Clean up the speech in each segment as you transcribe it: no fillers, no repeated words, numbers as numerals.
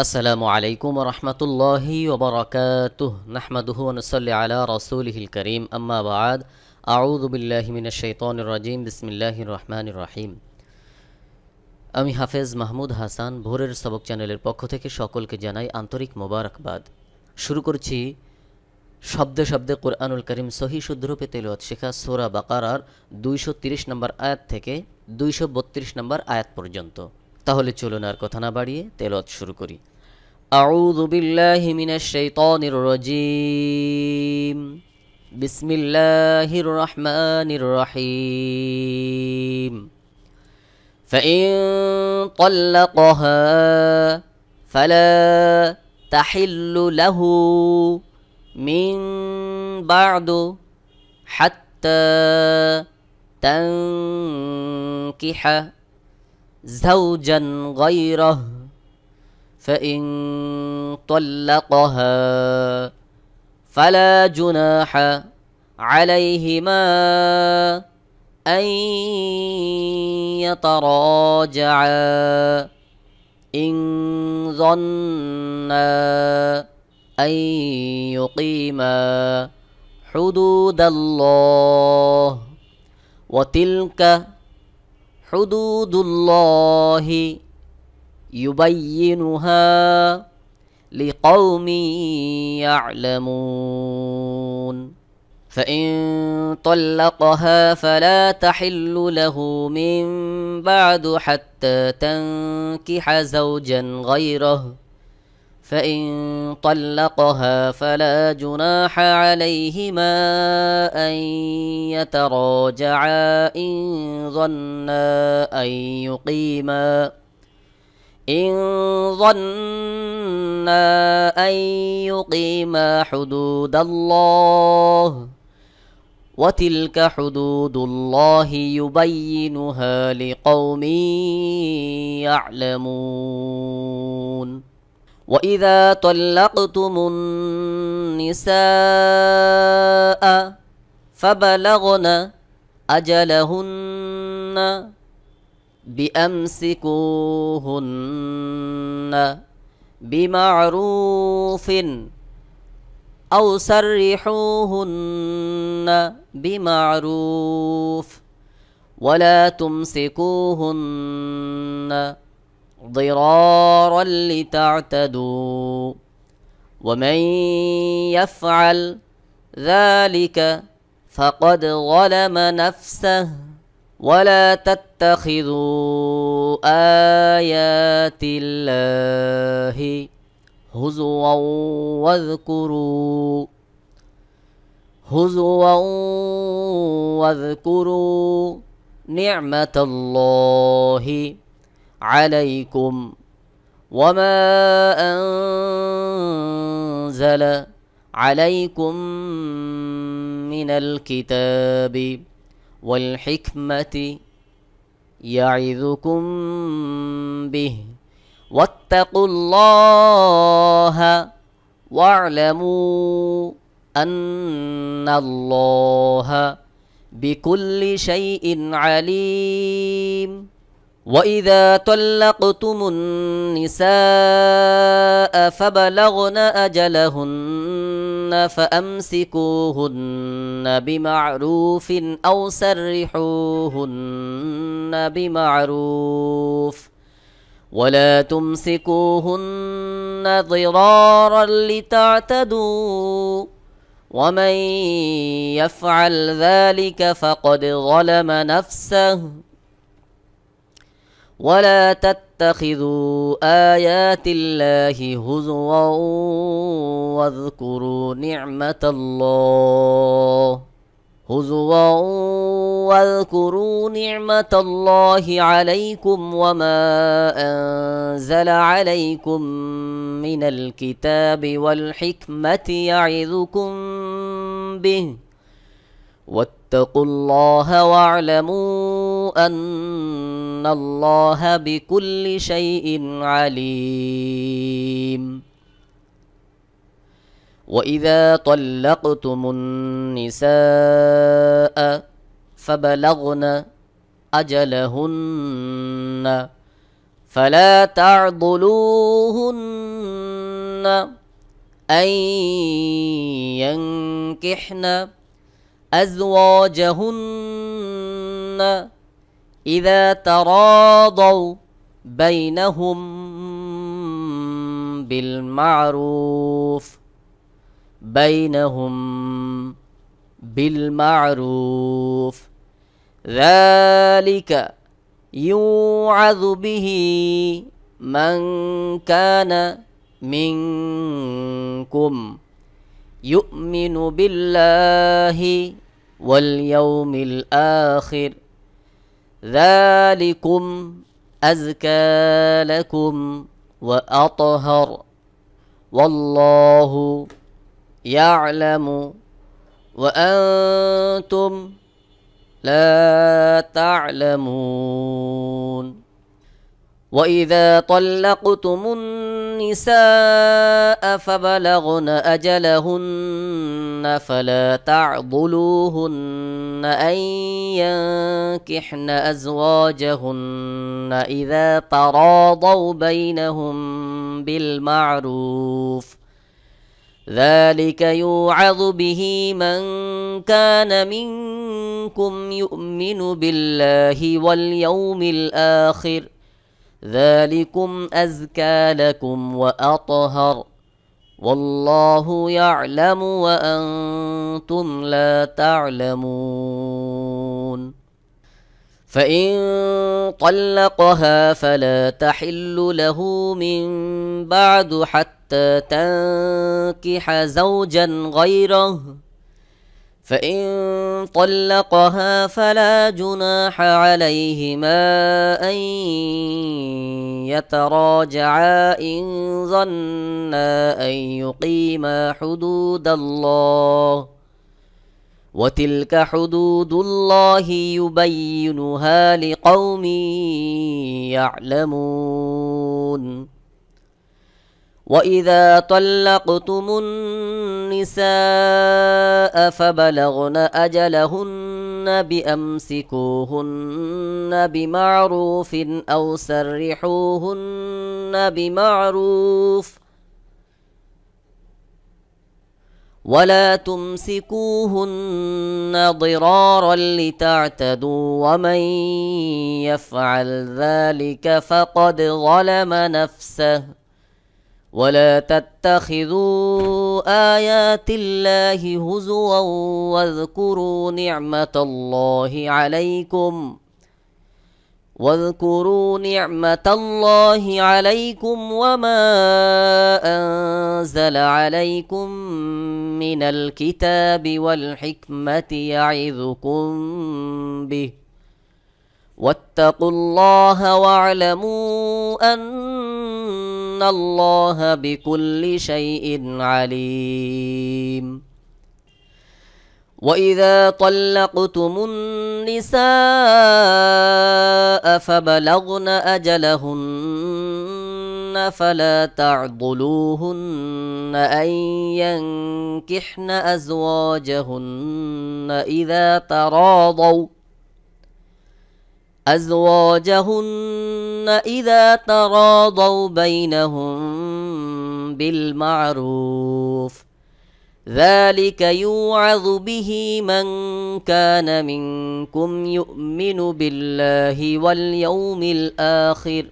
আসসালামু আলাইকুম ওয়া রাহমাতুল্লাহি ওয়া বারাকাতুহু নাহমাদুহু ওয়া নুসাল্লি আলা রাসূলিহিল কারীম আম্মা বা'দ আউযু বিল্লাহি মিনাশ শাইতানির রাজীম বিসমিল্লাহির রহমানির রহিম। আমি হাফেজ মাহমুদ হাসান ভোরের সবক চ্যানেলের পক্ষ থেকে সকলকে জানাই আন্তরিক মোবারকবাদ। শুরু করছি শব্দে শব্দে কোরআনুল কারীম সহি শুদ্ধরূপে তেলাওয়াত শেখা সূরা বাকারার 230 নম্বর আয়াত থেকে 232 নম্বর আয়াত পর্যন্ত। তাহলে চলুন আর কথা না বাড়িয়ে তেলাওয়াত শুরু করি। আউযু বিল্লাহি মিনাশ শাইতানির রাজীম। বিসমিল্লাহির রহমানির রহিম। فإن طلقها فلا تحل له من بعد حتى تنكح زوجا غيره فإن طلقها فلا جناح عليهما أن يتراجعا إن ظنا أن يقيما حدود الله وتلك حدود الله يبينها لقوم يعلمون فإن طلقها فلا تحل له من بعد حتى تنكح زوجا غيره فإن طلقها فلا جناح عليهما أن يتراجعا إن ظنا أن يقيما حدود الله وتلك حدود الله يبينها لقوم يعلمون وإذا طلقتم النساء فبلغن أجلهن بأمسكوهن بمعروف أو سرحوهن بمعروف ولا تمسكوهن ضرارا لتعتدوا ومن يفعل ذلك فقد ظلم نفسه ولا تتخذوا آيات الله هزوا واذكروا نعمة الله عليكم وما أنزل عليكم من الكتاب والحكمة يعظكم به واتقوا الله واعلموا أن الله بكل شيء عليم وإذا طلقتم النساء فبلغن أجلهن فأمسكوهن بمعروف أو سرحوهن بمعروف ولا تمسكوهن ضرارا لتعتدوا ومن يفعل ذلك فقد ظلم نفسه ولا تتخذوا آيات الله هزوا واذكروا نعمة الله عليكم وما أنزل عليكم من الكتاب والحكمة يعظكم به واتقوا الله واعلموا أن الله بكل شيء عليم وإذا طلقتم النساء فبلغن أجلهن فلا تعضلوهن أن ينكحن أزواجهن إذا تراضوا بينهم بالمعروف ذلك يوعظ به من كان منكم يؤمن بالله واليوم الآخر ذلكم أزكى لكم وأطهر والله يعلم وأنتم لا تعلمون وإذا طلقتم النساء فبلغن أجلهن فلا تعضلوهن أن ينكحن أزواجهن إذا تراضوا بينهم بالمعروف ذلك يوعظ به من كان منكم يؤمن بالله واليوم الآخر ذلكم أزكى لكم وأطهر والله يعلم وأنتم لا تعلمون فإن طلقها فلا تحل له من بعد حتى تنكح زوجا غيره فإن طلقها فلا جناح عليهما أن يتراجعا إن ظنا أن يقيما حدود الله وتلك حدود الله يبينها لقوم يعلمون وإذا طلقتم النساء فبلغن أجلهن بأمسكوهن بمعروف أو سرحوهن بمعروف ولا تمسكوهن ضرارا لتعتدوا ومن يفعل ذلك فقد ظلم نفسه ولا تتخذوا آيات الله هزوا واذكروا نعمة الله عليكم وما أنزل عليكم من الكتاب والحكمة يعظكم به واتقوا الله واعلموا أن الله بكل شيء عليم وإذا طلقتم النساء فبلغن أجلهن فلا تعضلوهن أن ينكحن أزواجهن إذا تراضوا بينهم بالمعروف ذلك يوعظ به من كان منكم يؤمن بالله واليوم الآخر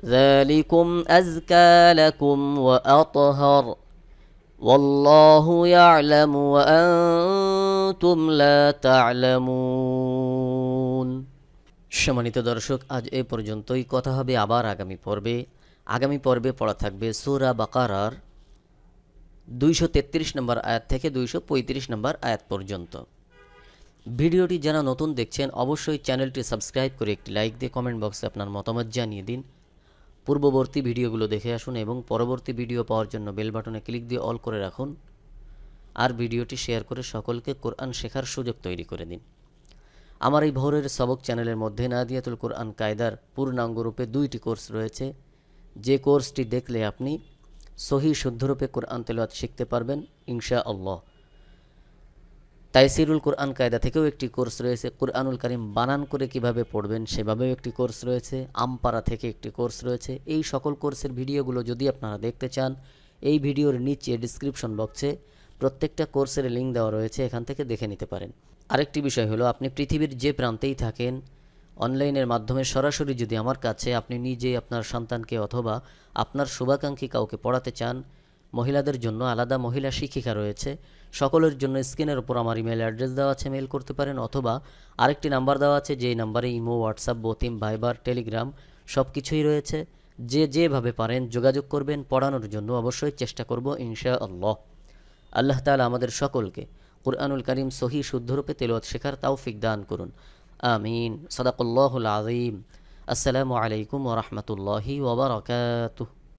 ذلكم أزكى لكم وأطهر والله يعلم وأنتم لا تعلمون সম্মানিত দর্শক, আজ এ পর্যন্তই। কথা হবে আবার আগামী পর্বে পড়া থাকবে সূরা বাকারার 233 নম্বর আয়াত থেকে 235 নম্বর আয়াত পর্যন্ত। ভিডিওটি যারা নতুন দেখছেন অবশ্যই চ্যানেলটি সাবস্ক্রাইব করে একটি লাইক দিয়ে কমেন্ট বক্সে আপনার মতামত জানিয়ে দিন। পূর্ববর্তী ভিডিওগুলো দেখে আসুন এবং পরবর্তী ভিডিও পাওয়ার জন্য বেল বাটনে ক্লিক দিয়ে অল করে রাখুন। আর ভিডিওটি শেয়ার করে সকলকে কোরআন শেখার সুযোগ তৈরি করে দিন। আমার এই ভোরের সবক চ্যানেলের মধ্যে নাদিয়াতুল কোরআন কায়দার পূর্ণাঙ্গরূপে 2টি কোর্স রয়েছে, যে কোর্সটি দেখলে আপনি সহি শুদ্ধরূপে কোরআন তেলাওয়াত শিখতে পারবেন ইনশাআল্লাহ। তাইসিরুল কোরআন কায়দা থেকেও একটি কোর্স রয়েছে, কোরআনুল কারীম বানান করে কিভাবে পড়বেন সেভাবেও একটি কোর্স রয়েছে, আমপারা থেকে একটি কোর্স রয়েছে। এই সকল কোর্সের ভিডিওগুলো যদি আপনারা দেখতে চান এই ভিডিওর নিচে ডিসক্রিপশন বক্সে প্রত্যেকটা কোর্সের লিঙ্ক দেওয়া রয়েছে, এখান থেকে দেখে নিতে পারেন। আরেকটি বিষয় হলো, আপনি পৃথিবীর যে প্রান্তেই থাকেন, অনলাইনের মাধ্যমে সরাসরি যদি আমার কাছে আপনি নিজে আপনার সন্তানকে অথবা আপনার শুভাকাঙ্ক্ষী কাউকে পড়াতে চান, মহিলাদের জন্য আলাদা মহিলা শিক্ষিকা রয়েছে। সকলের জন্য স্ক্রিনের উপর আমার ইমেল অ্যাড্রেস দেওয়া আছে, মেল করতে পারেন, অথবা আরেকটি নাম্বার দেওয়া আছে, যেই নাম্বারে ইমো, হোয়াটসঅ্যাপ, বতিম, ভাইবার, টেলিগ্রাম সব কিছুই রয়েছে। যে যেভাবে পারেন যোগাযোগ করবেন, পড়ানোর জন্য অবশ্যই চেষ্টা করব ইনশাআল্লাহ। আল্লাহ তাআলা আমাদের সকলকে কুরআনুল কারীম সহি শুদ্ধরূপে তেলাওয়াত শেখার তৌফিক দান করুন। আমিন। সাদাকাল্লাহুল আযীম। আসসালামু আলাইকুম ওয়া রাহমাতুল্লাহি ওয়া বারাকাতুহু।